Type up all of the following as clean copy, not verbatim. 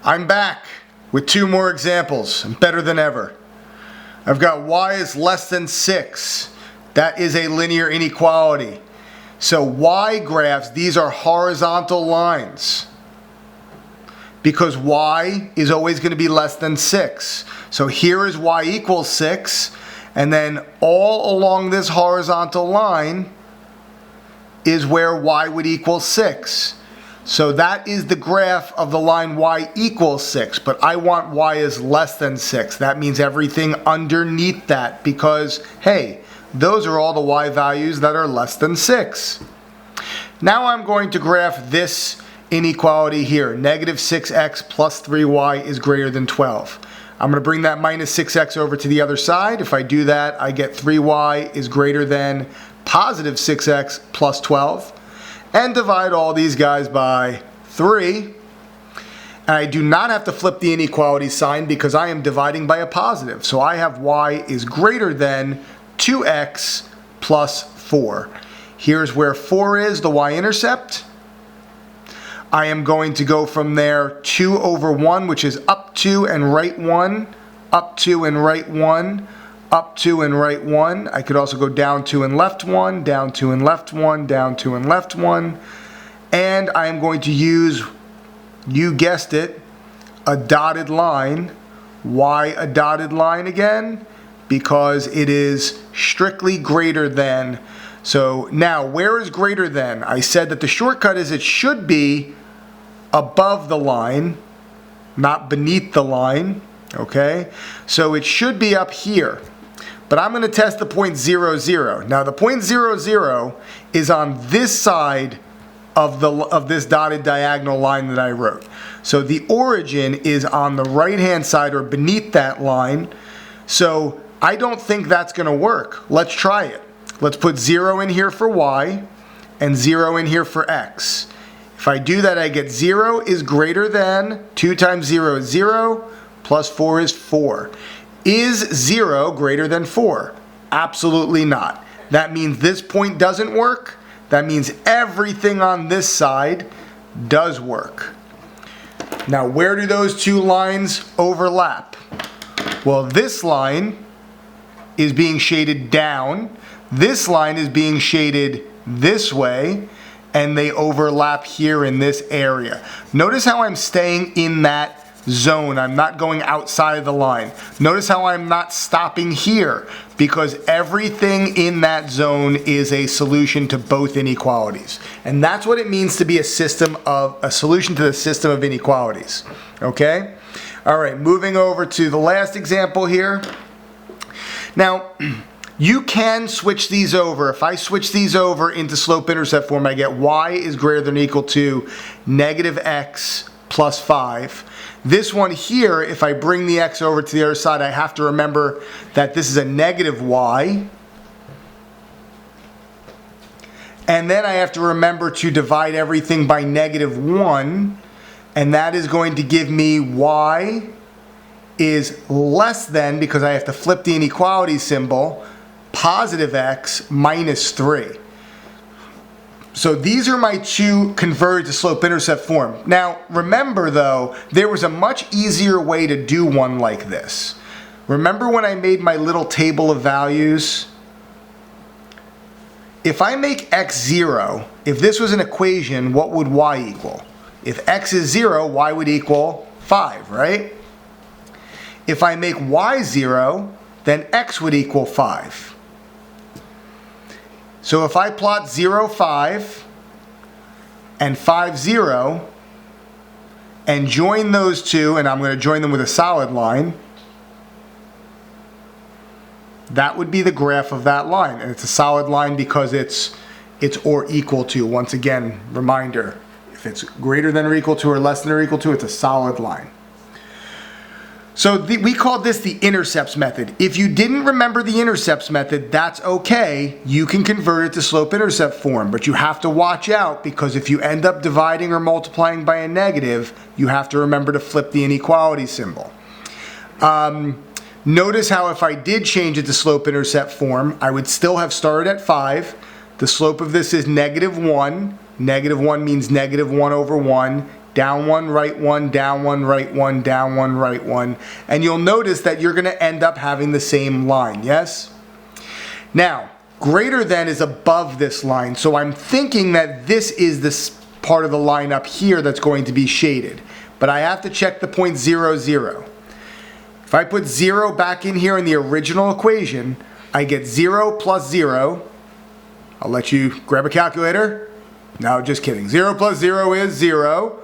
I'm back with two more examples. I'm better than ever. I've got y is less than 6. That is a linear inequality. So y graphs, these are horizontal lines because y is always going to be less than 6. So here is y equals 6, and then all along this horizontal line is where y would equal 6. So that is the graph of the line y equals 6, but I want y is less than 6. That means everything underneath that because, hey, those are all the y values that are less than 6. Now I'm going to graph this inequality here. Negative 6x plus 3y is greater than 12. I'm going to bring that minus 6x over to the other side. If I do that, I get 3y is greater than positive 6x plus 12. And divide all these guys by 3. And I do not have to flip the inequality sign because I am dividing by a positive. So I have y is greater than 2x plus 4. Here's where 4 is, the y-intercept. I am going to go from there 2 over 1, which is up 2 and right 1, up 2 and right 1, up 2 and right 1. I could also go down 2 and left 1, down 2 and left 1, down 2 and left 1. And I am going to use, you guessed it, a dotted line. Why a dotted line again? Because it is strictly greater than. So now, where is greater than? I said that the shortcut is it should be above the line, not beneath the line. Okay? So it should be up here. But I'm going to test the point 0, 0. Now the point 0, 0 is on this side of this dotted diagonal line that I wrote. So the origin is on the right hand side or beneath that line. So I don't think that's going to work. Let's try it. Let's put 0 in here for y and 0 in here for x. If I do that, I get 0 is greater than 2 times 0 is 0 plus 4 is 4. Is 0 greater than 4? Absolutely not. That means this point doesn't work. That means everything on this side does work. Now, where do those two lines overlap? Well, this line is being shaded down. This line is being shaded this way, and they overlap here in this area. Notice how I'm staying in that zone. I'm not going outside of the line. Notice how I'm not stopping here because everything in that zone is a solution to both inequalities. And that's what it means to be a solution to the system of inequalities. Okay? All right, moving over to the last example here. Now, you can switch these over. If I switch these over into slope-intercept form, I get y is greater than or equal to negative x plus 5. This one here, if I bring the x over to the other side, I have to remember that this is a negative y. And then I have to remember to divide everything by negative 1. And that is going to give me y is less than, because I have to flip the inequality symbol, positive x minus 3. So these are my two converted to slope-intercept form. Now, remember though, there was a much easier way to do one like this. Remember when I made my little table of values? If I make x 0, if this was an equation, what would y equal? If x is 0, y would equal 5, right? If I make y 0, then x would equal 5. So if I plot 0, 5 and 5, 0 and join those two, and I'm going to join them with a solid line, that would be the graph of that line. And it's a solid line because it's or equal to. Once again, reminder, if it's greater than or equal to or less than or equal to, it's a solid line. So we call this the intercepts method. If you didn't remember the intercepts method, that's okay. You can convert it to slope-intercept form, but you have to watch out because if you end up dividing or multiplying by a negative, you have to remember to flip the inequality symbol. Notice how if I did change it to slope-intercept form, I would still have started at 5. The slope of this is negative 1. Negative 1 means negative 1 over 1. down one, right one, down one, right one, down one, right one. And you'll notice that you're going to end up having the same line, yes? Now, greater than is above this line, so I'm thinking that this is this part of the line up here that's going to be shaded. But I have to check the point 0, 0. If I put 0 back in here in the original equation, I get 0 plus 0. I'll let you grab a calculator. No, just kidding. 0 plus 0 is 0,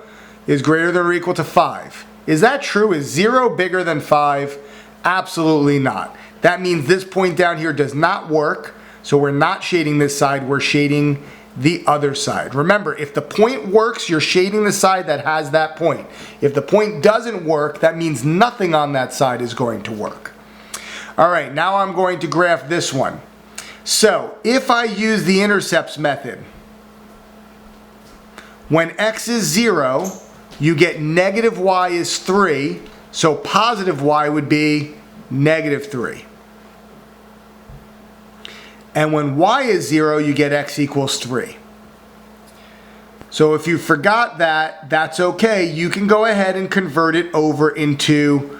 is greater than or equal to 5. Is that true? Is 0 bigger than 5? Absolutely not. That means this point down here does not work, so we're not shading this side, we're shading the other side. Remember, if the point works, you're shading the side that has that point. If the point doesn't work, that means nothing on that side is going to work. All right, now I'm going to graph this one. So, if I use the intercepts method, when x is 0, you get negative y is 3, so positive y would be negative 3. And when y is 0, you get x equals 3. So if you forgot that, that's okay. You can go ahead and convert it over into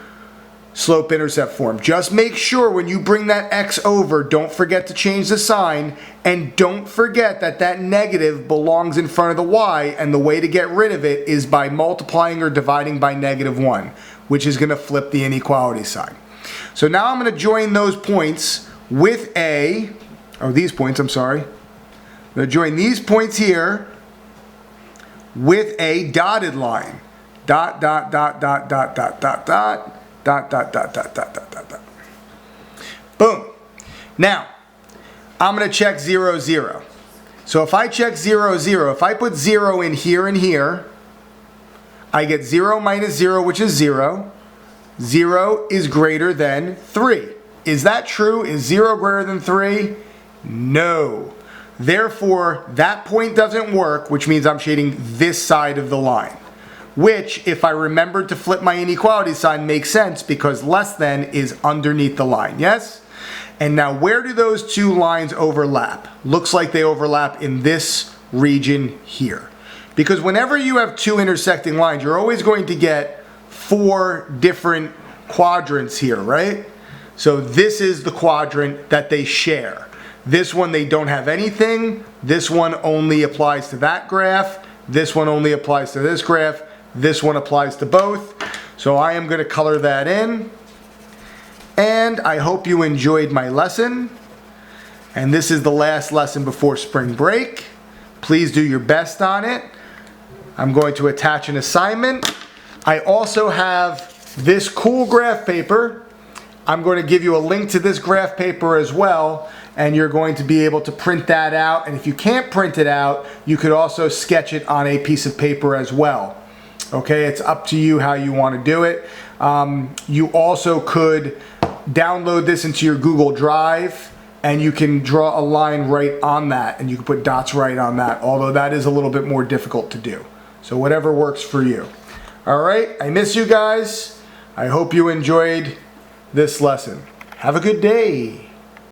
slope-intercept form. Just make sure when you bring that x over, don't forget to change the sign, and don't forget that that negative belongs in front of the y, and the way to get rid of it is by multiplying or dividing by -1, which is going to flip the inequality sign. So now I'm going to join those points with these points, I'm sorry. I'm going to join these points here with a dotted line. Dot, dot, dot, dot, dot, dot, dot, dot. Dot, dot, dot, dot, dot, dot, dot, dot. Boom. Now, I'm going to check 0, 0. So if I check 0, 0, if I put 0 in here and here, I get 0 minus 0, which is 0. 0 is greater than 3. Is that true? Is 0 greater than 3? No. Therefore, that point doesn't work, which means I'm shading this side of the line. Which, if I remembered to flip my inequality sign, makes sense because less than is underneath the line, yes? And now where do those two lines overlap? Looks like they overlap in this region here. Because whenever you have two intersecting lines, you're always going to get 4 different quadrants here, right? So this is the quadrant that they share. This one they don't have anything. This one only applies to that graph. This one only applies to this graph. This one applies to both. So I am going to color that in. And I hope you enjoyed my lesson. And this is the last lesson before spring break. Please do your best on it. I'm going to attach an assignment. I also have this cool graph paper. I'm going to give you a link to this graph paper as well. And you're going to be able to print that out. And if you can't print it out, you could also sketch it on a piece of paper as well. Okay, it's up to you how you want to do it. You also could download this into your Google Drive and you can draw a line right on that and you can put dots right on that, although that is a little bit more difficult to do. So whatever works for you. All right, I miss you guys. I hope you enjoyed this lesson. Have a good day.